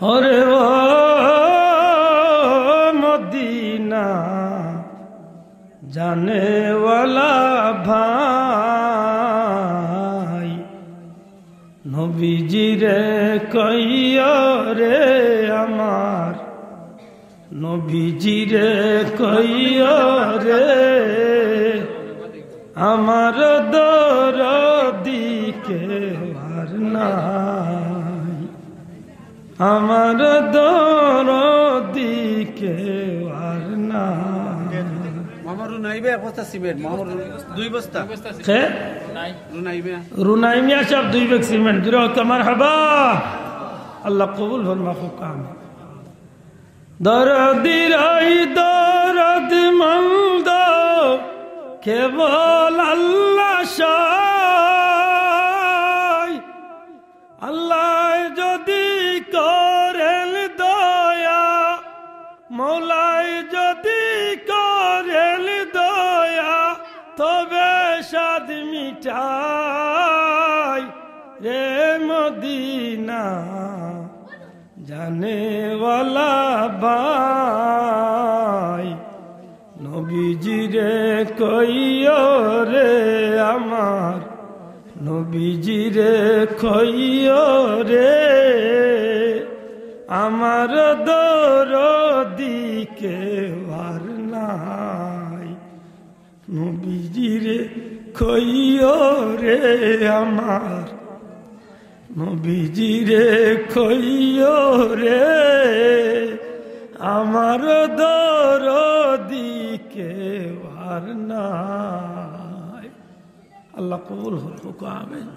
ওরে ও মদিনা জানেওয়ালা ভাই, নবীজিরে কইও রে আমার, নবীজিরে কইও রে আমার দরদিকে আর নাই, আমার দরদিকে আর নাই। রুনাইবে এক বস্তা সিমেন্ট, দুই বস্তা রুনাইমিয়া সাহেব 2 ব্যাগ সিমেন্ট দিল। তোমার হাবা আল্লাহ কবুল ফরমাকো কাম। দরদির আই দরদ মন্দ কেবল আল্লাহ সহায়, আল্লাহ যদি করেন দয়া, মৌলাই যদি করেন দয়া, তবে সাদ মিটাই রে মদিনা জানেওয়ালা ভাই, নবীজিরে কইও রে আমার, নবীজিরে কইও রে আমার দরদিকে আর নাই, নবীজিরে কইও রে আমার, নবীজিরে কইও রে আমার দরদিকে আর নাই। আল্লাহ কবুল হোক, আমিন।